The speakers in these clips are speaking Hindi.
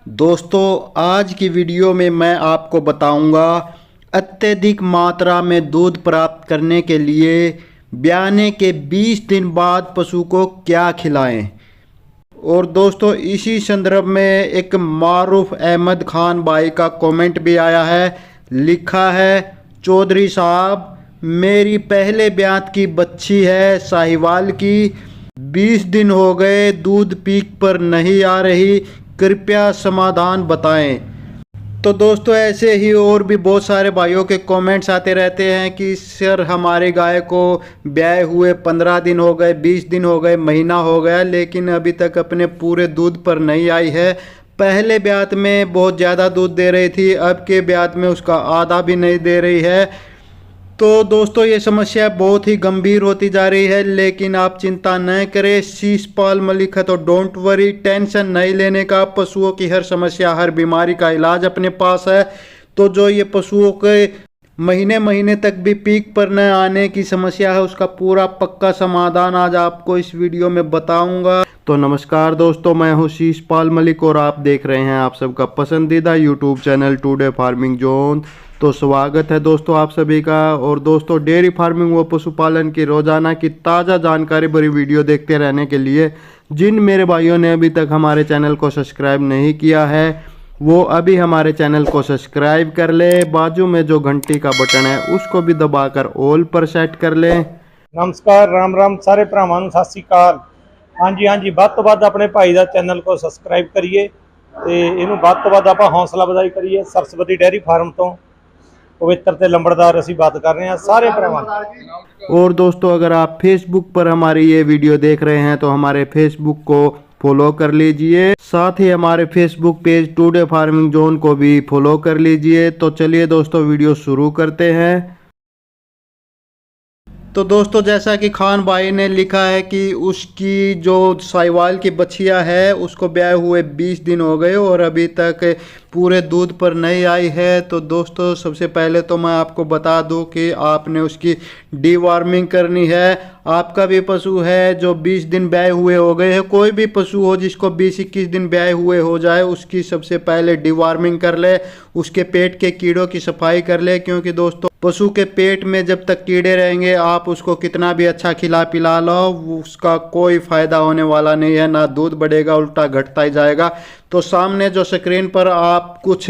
दोस्तों, आज की वीडियो में मैं आपको बताऊंगा अत्यधिक मात्रा में दूध प्राप्त करने के लिए ब्याने के 20 दिन बाद पशु को क्या खिलाएं। और दोस्तों, इसी संदर्भ में एक मारूफ अहमद खान भाई का कमेंट भी आया है। लिखा है, चौधरी साहब, मेरी पहले ब्यात की बच्ची है साहिवाल की, 20 दिन हो गए दूध पीक पर नहीं आ रही, कृपया समाधान बताएं। तो दोस्तों, ऐसे ही और भी बहुत सारे भाइयों के कमेंट्स आते रहते हैं कि सर हमारे गाय को ब्याए हुए 15 दिन हो गए, 20 दिन हो गए, महीना हो गया, लेकिन अभी तक अपने पूरे दूध पर नहीं आई है। पहले ब्यात में बहुत ज़्यादा दूध दे रही थी, अब के ब्यात में उसका आधा भी नहीं दे रही है। तो दोस्तों, ये समस्या बहुत ही गंभीर होती जा रही है, लेकिन आप चिंता न करें। शीशपाल मलिक है तो डोंट वरी, टेंशन नहीं लेने का। पशुओं की हर समस्या, हर बीमारी का इलाज अपने पास है। तो जो ये पशुओं के महीने महीने तक भी पीक पर न आने की समस्या है, उसका पूरा पक्का समाधान आज आपको इस वीडियो में बताऊंगा। तो नमस्कार दोस्तों, मैं हूं शीशपाल मलिक और आप देख रहे हैं आप सबका पसंदीदा YouTube channel today farming zone. तो स्वागत है दोस्तों आप सभी का। और दोस्तों, डेयरी फार्मिंग व पशुपालन की रोजाना की ताज़ा जानकारी भरी वीडियो देखते रहने के लिए जिन मेरे भाइयों ने अभी तक हमारे चैनल को सब्सक्राइब नहीं किया है, वो अभी हमारे चैनल को सब्सक्राइब कर ले। बाजू में जो घंटी का बटन है उसको भी दबाकर ऑल पर सेट कर ले। नमस्कार, राम राम सारे भरावां नूं, सत श्री अकाल। हाँ जी, ਵੱਧ ਤੋਂ ਵੱਧ अपने भाई का चैनल को सबसक्राइब करिए ਤੇ ਇਹਨੂੰ ਵੱਧ ਤੋਂ ਵੱਧ ਆਪਾਂ हौसला ਵਧਾਈ करिए। सरस्वती डेयरी फार्म तो पवित्र ते लंबड़दार असीं बात कर रहे हैं सारे भरावां। और दोस्तों, अगर आप फेसबुक पर हमारी ये वीडियो देख रहे हैं तो हमारे फेसबुक को फॉलो कर लीजिए। साथ ही हमारे Facebook page today farming zone को भी फॉलो कर लीजिए। तो चलिए दोस्तों, वीडियो शुरू करते हैं। तो दोस्तों, जैसा कि खान भाई ने लिखा है कि उसकी जो साहिवाल की बछिया है उसको ब्याए हुए 20 दिन हो गए और अभी तक पूरे दूध पर नहीं आई है। तो दोस्तों, सबसे पहले तो मैं आपको बता दूं कि आपने उसकी डीवार्मिंग करनी है। आपका भी पशु है जो 20 दिन ब्याए हुए हो गए हैं, कोई भी पशु हो जिसको 20-21 दिन ब्याए हुए हो जाए, उसकी सबसे पहले डीवार्मिंग कर ले, उसके पेट के कीड़ों की सफाई कर ले। क्योंकि दोस्तों, पशु के पेट में जब तक कीड़े रहेंगे, आप उसको कितना भी अच्छा खिला पिला लो, उसका कोई फ़ायदा होने वाला नहीं है। ना दूध बढ़ेगा, उल्टा घटता ही जाएगा। तो सामने जो स्क्रीन पर आप कुछ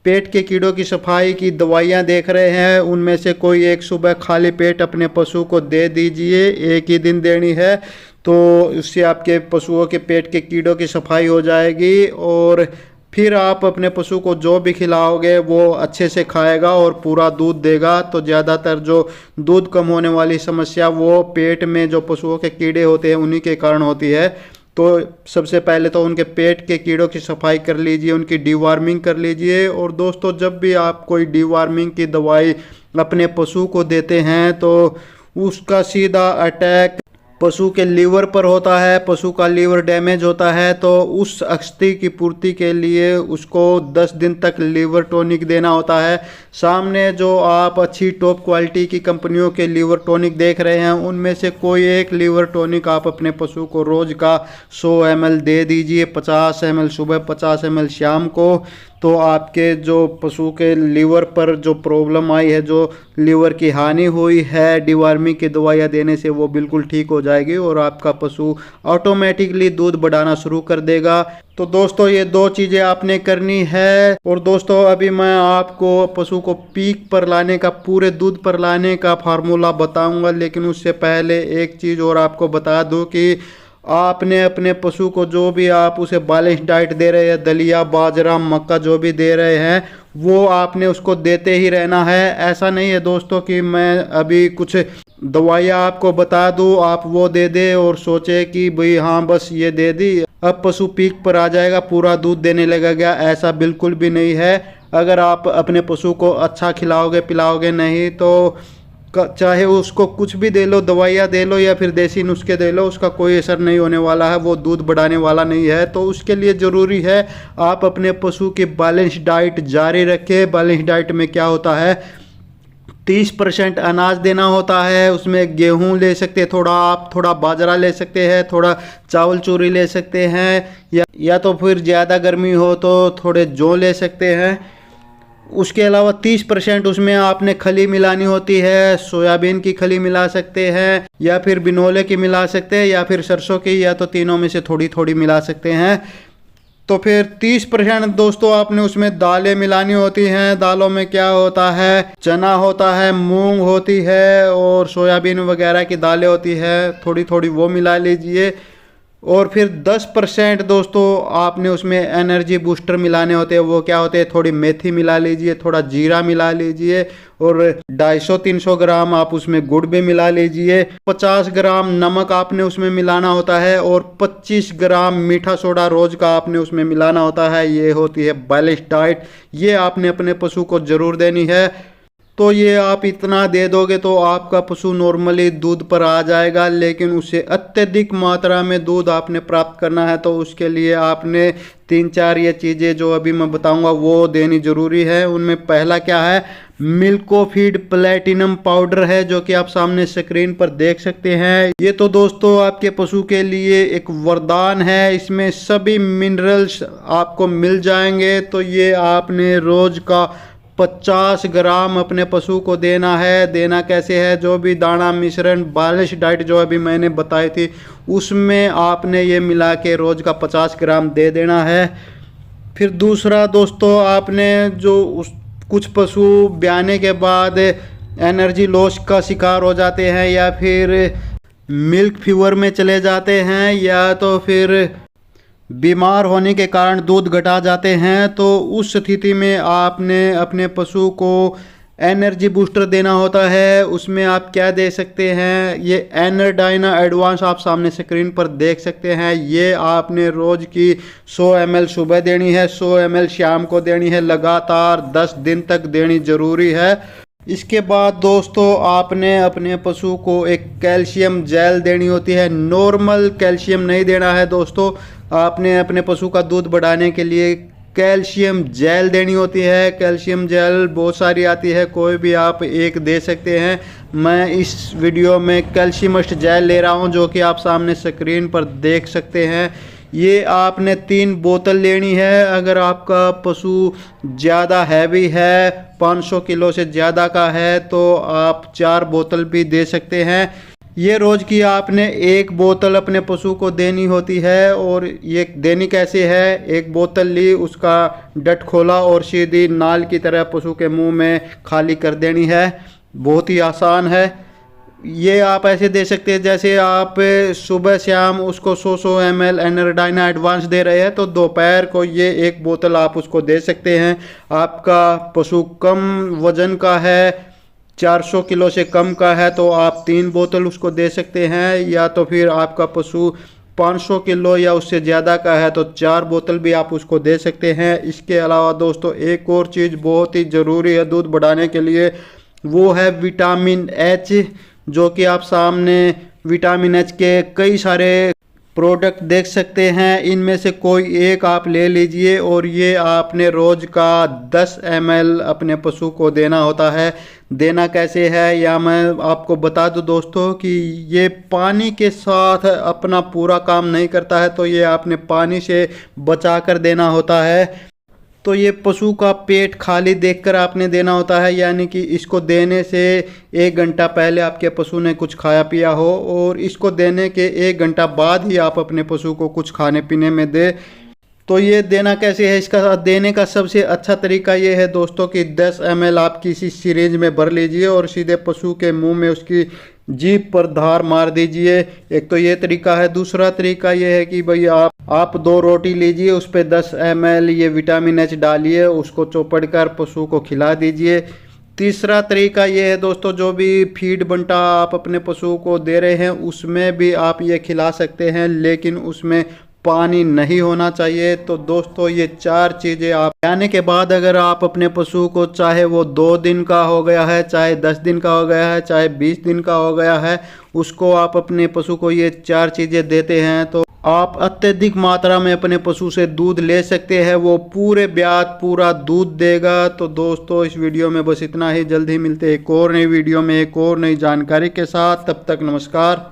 पेट के कीड़ों की सफाई की दवाइयाँ देख रहे हैं, उनमें से कोई एक सुबह खाली पेट अपने पशु को दे दीजिए। एक ही दिन देनी है, तो उससे आपके पशुओं के पेट के कीड़ों की सफाई हो जाएगी। और फिर आप अपने पशु को जो भी खिलाओगे वो अच्छे से खाएगा और पूरा दूध देगा। तो ज़्यादातर जो दूध कम होने वाली समस्या वो पेट में जो पशुओं के कीड़े होते हैं उन्हीं के कारण होती है। तो सबसे पहले तो उनके पेट के कीड़ों की सफाई कर लीजिए, उनकी डीवार्मिंग कर लीजिए। और दोस्तों, जब भी आप कोई डीवार्मिंग की दवाई अपने पशु को देते हैं तो उसका सीधा अटैक पशु के लीवर पर होता है। पशु का लीवर डैमेज होता है तो उस अस्थि की पूर्ति के लिए उसको 10 दिन तक लीवर टॉनिक देना होता है। सामने जो आप अच्छी टॉप क्वालिटी की कंपनियों के लीवर टॉनिक देख रहे हैं, उनमें से कोई एक लीवर टॉनिक आप अपने पशु को रोज़ का 100 ml दे दीजिए। 50 ml सुबह, 50 ml शाम को। तो आपके जो पशु के लीवर पर जो प्रॉब्लम आई है, जो लीवर की हानि हुई है डिवार्मिंग की दवाइयाँ देने से, वो बिल्कुल ठीक हो जाएगी और आपका पशु ऑटोमेटिकली दूध बढ़ाना शुरू कर देगा। तो दोस्तों, ये दो चीज़ें आपने करनी है। और दोस्तों, अभी मैं आपको पशु को पीक पर लाने का, पूरे दूध पर लाने का फार्मूला बताऊंगा, लेकिन उससे पहले एक चीज़ और आपको बता दूं कि आपने अपने पशु को जो भी आप उसे बैलेंस डाइट दे रहे हैं, दलिया, बाजरा, मक्का जो भी दे रहे हैं, वो आपने उसको देते ही रहना है। ऐसा नहीं है दोस्तों कि मैं अभी कुछ दवाइयाँ आपको बता दूँ, आप वो दे दे और सोचे कि भाई हाँ बस ये दे दी, अब पशु पीक पर आ जाएगा, पूरा दूध देने लगेगा। ऐसा बिल्कुल भी नहीं है। अगर आप अपने पशु को अच्छा खिलाओगे पिलाओगे नहीं, तो चाहे उसको कुछ भी दे लो, दवाइयाँ दे लो या फिर देसी नुस्खे दे लो, उसका कोई असर नहीं होने वाला है, वो दूध बढ़ाने वाला नहीं है। तो उसके लिए ज़रूरी है आप अपने पशु की बैलेंस डाइट जारी रखें। बैलेंस डाइट में क्या होता है, 30% अनाज देना होता है। उसमें गेहूं ले सकते हैं थोड़ा, आप थोड़ा बाजरा ले सकते हैं, थोड़ा चावल चूरी ले सकते हैं, या तो फिर ज़्यादा गर्मी हो तो थोड़े जौ ले सकते हैं। उसके अलावा 30% उसमें आपने खली मिलानी होती है। सोयाबीन की खली मिला सकते हैं, या फिर बिनोले की मिला सकते हैं, या फिर सरसों की, या तो तीनों में से थोड़ी थोड़ी मिला सकते हैं। तो फिर 30% दोस्तों आपने उसमें दालें मिलानी होती हैं। दालों में क्या होता है, चना होता है, मूंग होती है और सोयाबीन वगैरह की दालें होती है, थोड़ी थोड़ी वो मिला लीजिए। और फिर 10% दोस्तों आपने उसमें एनर्जी बूस्टर मिलाने होते हैं। वो क्या होते हैं, थोड़ी मेथी मिला लीजिए, थोड़ा जीरा मिला लीजिए, और 250-300 ग्राम आप उसमें गुड़ भी मिला लीजिए। 50 ग्राम नमक आपने उसमें मिलाना होता है, और 25 ग्राम मीठा सोडा रोज का आपने उसमें मिलाना होता है। ये होती है बैलेंस डाइट, ये आपने अपने पशु को जरूर देनी है। तो ये आप इतना दे दोगे तो आपका पशु नॉर्मली दूध पर आ जाएगा, लेकिन उसे अत्यधिक मात्रा में दूध आपने प्राप्त करना है तो उसके लिए आपने 3-4 ये चीज़ें जो अभी मैं बताऊंगा वो देनी ज़रूरी है। उनमें पहला क्या है, मिल्कोफीड प्लेटिनम पाउडर है, जो कि आप सामने स्क्रीन पर देख सकते हैं। ये तो दोस्तों आपके पशु के लिए एक वरदान है, इसमें सभी मिनरल्स आपको मिल जाएंगे। तो ये आपने रोज का 50 ग्राम अपने पशु को देना है। देना कैसे है, जो भी दाना मिश्रण बैलेंस डाइट जो अभी मैंने बताई थी उसमें आपने ये मिला के रोज का 50 ग्राम दे देना है। फिर दूसरा दोस्तों, आपने जो कुछ पशु ब्याने के बाद एनर्जी लॉस का शिकार हो जाते हैं, या फिर मिल्क फीवर में चले जाते हैं, या तो फिर बीमार होने के कारण दूध घटा जाते हैं, तो उस स्थिति में आपने अपने पशु को एनर्जी बूस्टर देना होता है। उसमें आप क्या दे सकते हैं, ये एनर्डाइना एडवांस आप सामने स्क्रीन पर देख सकते हैं। ये आपने रोज की 100 ml सुबह देनी है, 100 ml शाम को देनी है, लगातार 10 दिन तक देनी जरूरी है। इसके बाद दोस्तों आपने अपने पशु को एक कैल्शियम जेल देनी होती है। नॉर्मल कैल्शियम नहीं देना है दोस्तों, आपने अपने पशु का दूध बढ़ाने के लिए कैल्शियम जेल देनी होती है। कैल्शियम जेल बहुत सारी आती है, कोई भी आप एक दे सकते हैं। मैं इस वीडियो में कैल्शियमस्ट जेल ले रहा हूं, जो कि आप सामने स्क्रीन पर देख सकते हैं। ये आपने 3 बोतल लेनी है। अगर आपका पशु ज़्यादा हैवी है, 500 किलो से ज़्यादा का है, तो आप 4 बोतल भी दे सकते हैं। ये रोज़ की आपने 1 बोतल अपने पशु को देनी होती है। और ये देनी कैसे है, 1 बोतल ली, उसका डट खोला और सीधी नाल की तरह पशु के मुंह में खाली कर देनी है। बहुत ही आसान है। ये आप ऐसे दे सकते हैं जैसे आप सुबह शाम उसको 100 ml एनर्डाइना एडवांस दे रहे हैं, तो दोपहर को ये 1 बोतल आप उसको दे सकते हैं। आपका पशु कम वजन का है, 400 किलो से कम का है, तो आप 3 बोतल उसको दे सकते हैं। या तो फिर आपका पशु 500 किलो या उससे ज़्यादा का है तो 4 बोतल भी आप उसको दे सकते हैं। इसके अलावा दोस्तों एक और चीज़ बहुत ही ज़रूरी है दूध बढ़ाने के लिए, वो है विटामिन एच, जो कि आप सामने विटामिन एच के कई सारे प्रोडक्ट देख सकते हैं। इनमें से कोई एक आप ले लीजिए, और ये आपने रोज़ का 10 ml अपने पशु को देना होता है। देना कैसे है, या मैं आपको बता दूं दोस्तों कि ये पानी के साथ अपना पूरा काम नहीं करता है, तो ये आपने पानी से बचा कर देना होता है। तो ये पशु का पेट खाली देखकर आपने देना होता है, यानी कि इसको देने से 1 घंटा पहले आपके पशु ने कुछ खाया पिया हो, और इसको देने के 1 घंटा बाद ही आप अपने पशु को कुछ खाने पीने में दे। तो ये देना कैसे है, इसका देने का सबसे अच्छा तरीका ये है दोस्तों कि 10 ml आप किसी सिरिंज में भर लीजिए और सीधे पशु के मुंह में उसकी जीभ पर धार मार दीजिए। एक तो ये तरीका है। दूसरा तरीका ये है कि भाई आप 2 रोटी लीजिए, उस पर 10 ml ये विटामिन एच डालिए, उसको चौपड़ कर पशु को खिला दीजिए। तीसरा तरीका ये है दोस्तों, जो भी फीड बंटा आप अपने पशु को दे रहे हैं उसमें भी आप ये खिला सकते हैं, लेकिन उसमें पानी नहीं होना चाहिए। तो दोस्तों ये 4 चीज़ें आप आने के बाद अगर आप अपने पशु को, चाहे वो 2 दिन का हो गया है, चाहे 10 दिन का हो गया है, चाहे 20 दिन का हो गया है, उसको आप अपने पशु को ये 4 चीज़ें देते हैं तो आप अत्यधिक मात्रा में अपने पशु से दूध ले सकते हैं, वो पूरे ब्यात पूरा दूध देगा। तो दोस्तों इस वीडियो में बस इतना ही, जल्द ही मिलते हैं एक और नई वीडियो में एक और नई जानकारी के साथ। तब तक नमस्कार।